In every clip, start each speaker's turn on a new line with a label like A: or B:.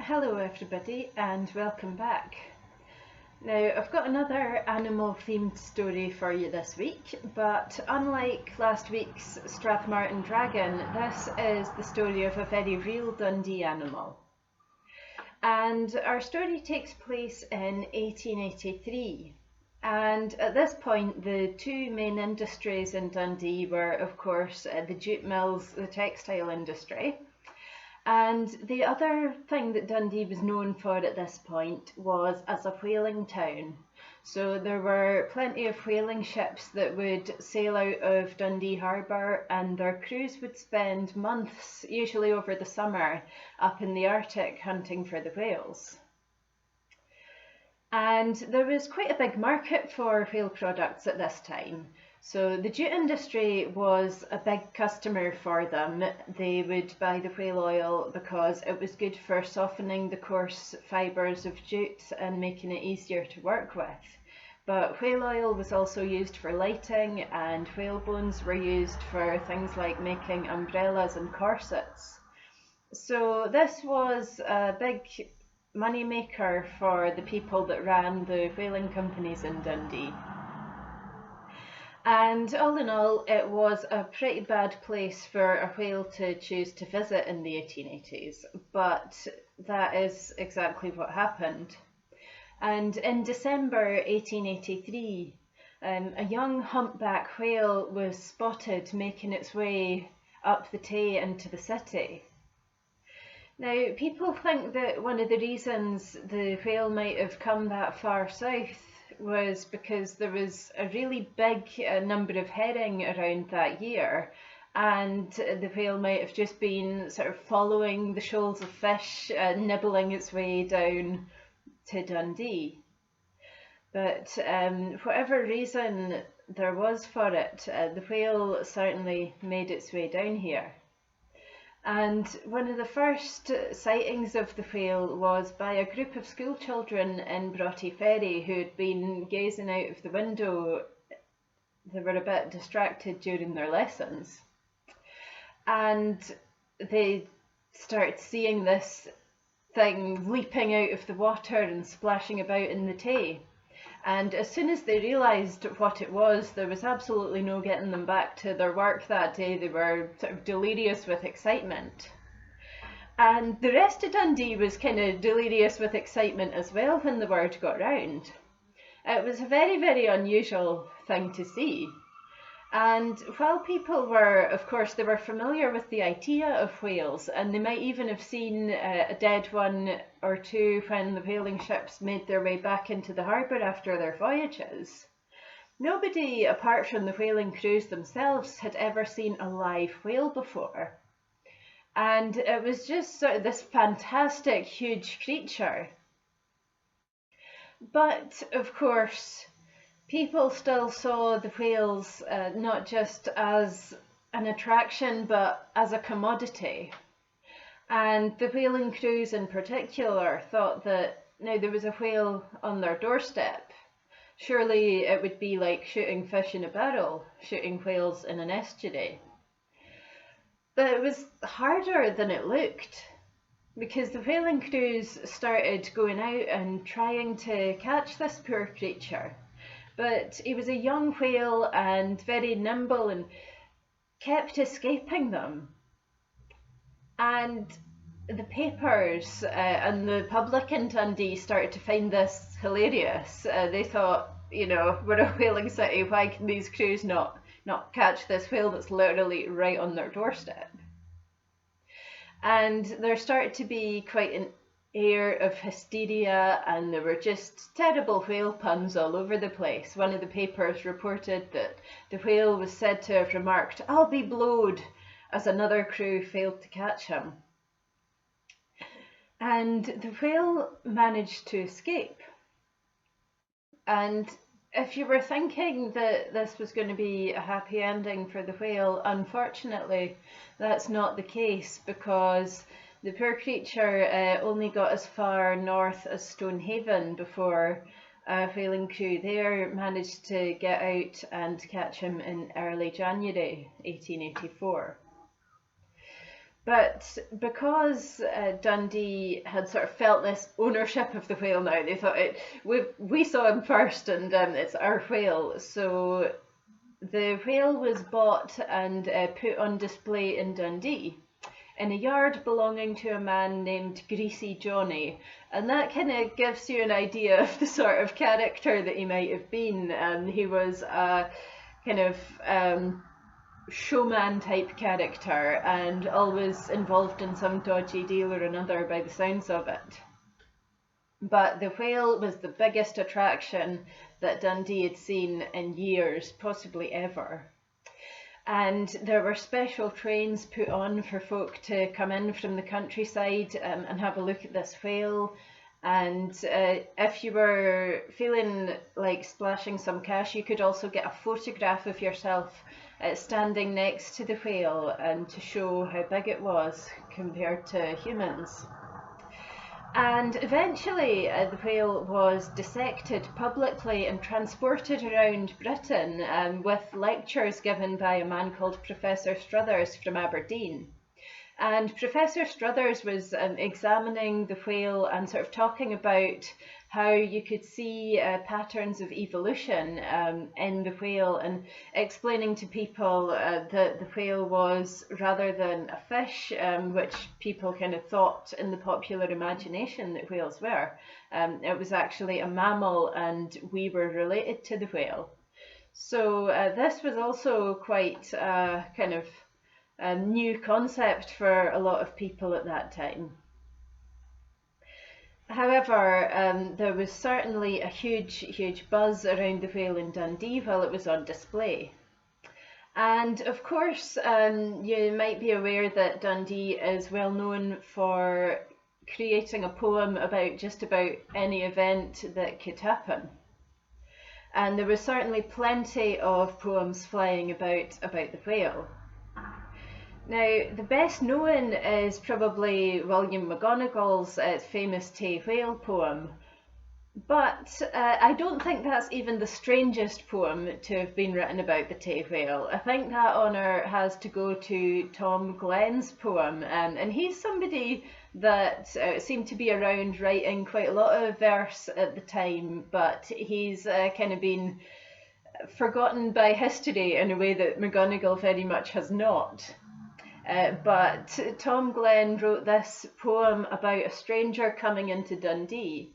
A: Hello everybody and welcome back. Now I've got another animal themed story for you this week, but unlike last week's Strathmartin Dragon, this is the story of a very real Dundee animal. And our story takes place in 1883. And at this point, the two main industries in Dundee were, of course, the jute mills, the textile industry. And the other thing that Dundee was known for at this point was as a whaling town. So there were plenty of whaling ships that would sail out of Dundee Harbour, and their crews would spend months, usually over the summer, up in the Arctic hunting for the whales. And there was quite a big market for whale products at this time. So the jute industry was a big customer for them. They would buy the whale oil because it was good for softening the coarse fibres of jute and making it easier to work with. But whale oil was also used for lighting, and whale bones were used for things like making umbrellas and corsets. So this was a big money maker for the people that ran the whaling companies in Dundee. And all in all, it was a pretty bad place for a whale to choose to visit in the 1880s, but that is exactly what happened. And in December 1883, a young humpback whale was spotted making its way up the Tay into the city. Now, people think that one of the reasons the whale might have come that far south was because there was a really big number of herring around that year, and the whale might have just been sort of following the shoals of fish, nibbling its way down to Dundee. But whatever reason there was for it, the whale certainly made its way down here. And one of the first sightings of the whale was by a group of school children in Broughty Ferry who had been gazing out of the window. They were a bit distracted during their lessons. And they started seeing this thing leaping out of the water and splashing about in the Tay. And as soon as they realised what it was, there was absolutely no getting them back to their work that day. They were sort of delirious with excitement. And the rest of Dundee was kind of delirious with excitement as well when the word got round. It was a very, very unusual thing to see. And while people were, of course, they were familiar with the idea of whales, and they might even have seen a dead one or two when the whaling ships made their way back into the harbour after their voyages, nobody apart from the whaling crews themselves had ever seen a live whale before. And it was just sort of this fantastic, huge creature. But, of course, people still saw the whales not just as an attraction, but as a commodity. And the whaling crews in particular thought that now there was a whale on their doorstep. Surely it would be like shooting fish in a barrel, shooting whales in an estuary. But it was harder than it looked, because the whaling crews started going out and trying to catch this poor creature. But he was a young whale and very nimble and kept escaping them. And the papers and the public in Dundee started to find this hilarious. They thought, you know, we're a whaling city, why can these crews not catch this whale that's literally right on their doorstep? And there started to be quite an air of hysteria, and there were just terrible whale puns all over the place. One of the papers reported that the whale was said to have remarked, "I'll be blowed," as another crew failed to catch him. And the whale managed to escape. And if you were thinking that this was going to be a happy ending for the whale, unfortunately that's not the case, because the poor creature only got as far north as Stonehaven before a whaling crew there managed to get out and catch him in early January 1884. But because Dundee had sort of felt this ownership of the whale now, they thought we saw him first, and it's our whale. So the whale was bought and put on display in Dundee, in a yard belonging to a man named Greasy Johnny. And that kind of gives you an idea of the sort of character that he might have been. He was a kind of showman type character and always involved in some dodgy deal or another by the sounds of it. But the whale was the biggest attraction that Dundee had seen in years, possibly ever. And there were special trains put on for folk to come in from the countryside and have a look at this whale. And if you were feeling like splashing some cash, you could also get a photograph of yourself standing next to the whale and to show how big it was compared to humans. And eventually the whale was dissected publicly and transported around Britain with lectures given by a man called Professor Struthers from Aberdeen. And Professor Struthers was examining the whale and sort of talking about how you could see patterns of evolution in the whale, and explaining to people that the whale was, rather than a fish, which people kind of thought in the popular imagination that whales were, it was actually a mammal and we were related to the whale. So this was also quite kind of a new concept for a lot of people at that time. However, there was certainly a huge buzz around the whale in Dundee while it was on display. And of course, you might be aware that Dundee is well known for creating a poem about just about any event that could happen. And there was certainly plenty of poems flying about the whale. Now, the best known is probably William McGonagall's famous Tay Whale poem, but I don't think that's even the strangest poem to have been written about the Tay Whale. I think that honour has to go to Tom Glenn's poem, and he's somebody that seemed to be around writing quite a lot of verse at the time, but he's kind of been forgotten by history in a way that McGonagall very much has not. But Tom Glenn wrote this poem about a stranger coming into Dundee,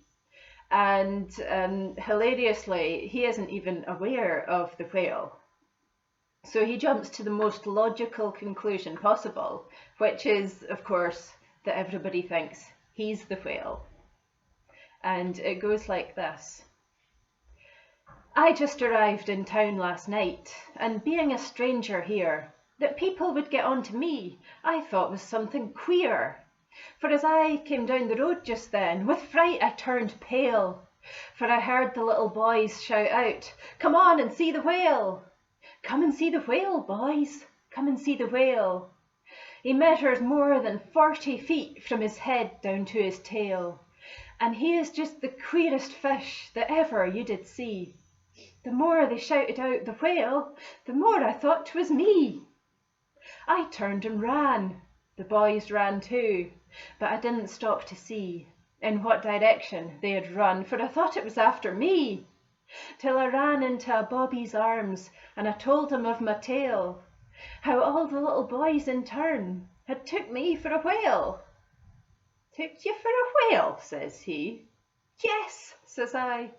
A: and hilariously, he isn't even aware of the whale. So he jumps to the most logical conclusion possible, which is, of course, that everybody thinks he's the whale. And it goes like this. I just arrived in town last night, and being a stranger here, that people would get on to me, I thought was something queer. For as I came down the road just then, with fright I turned pale, for I heard the little boys shout out, "Come on and see the whale! Come and see the whale, boys! Come and see the whale! He measures more than 40 feet from his head down to his tail, and he is just the queerest fish that ever you did see." The more they shouted out the whale, the more I thought 'twas me. I turned and ran. The boys ran too, but I didn't stop to see in what direction they had run, for I thought it was after me, till I ran into a bobby's arms and I told him of my tale, how all the little boys in turn had took me for a whale. "Took you for a whale?" says he. "Yes," says I.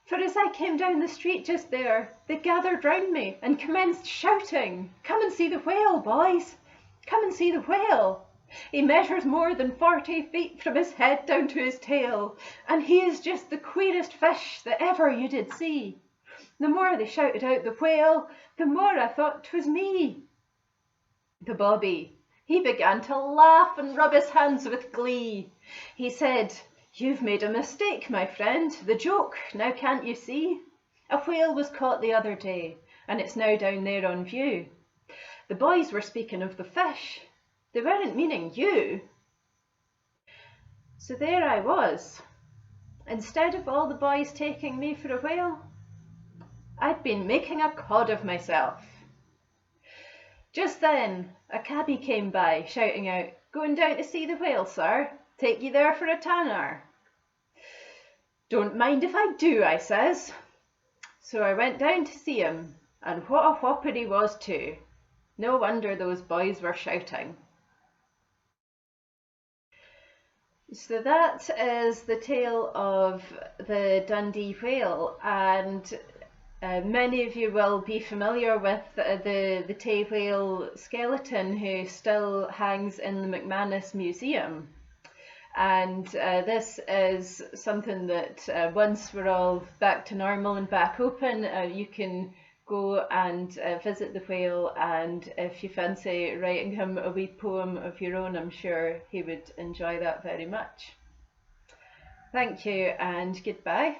A: For as I came down the street just there, they gathered round me and commenced shouting, "Come and see the whale, boys! Come and see the whale! He measures more than 40 feet from his head down to his tail, and he is just the queerest fish that ever you did see." The more they shouted out the whale, the more I thought 'twas me. The bobby, he began to laugh and rub his hands with glee. He said, "You've made a mistake, my friend, the joke, now can't you see? A whale was caught the other day, and it's now down there on view. The boys were speaking of the fish, they weren't meaning you." So there I was. Instead of all the boys taking me for a whale, I'd been making a cod of myself. Just then, a cabby came by, shouting out, "Going down to see the whale, sir? Take you there for a tanner." "Don't mind if I do," I says. So I went down to see him, and what a whopper he was too. No wonder those boys were shouting. So that is the tale of the Dundee Whale, and many of you will be familiar with the Tay Whale skeleton, who still hangs in the McManus Museum. And this is something that once we're all back to normal and back open, you can go and visit the whale, and if you fancy writing him a wee poem of your own, I'm sure he would enjoy that very much. Thank you and goodbye.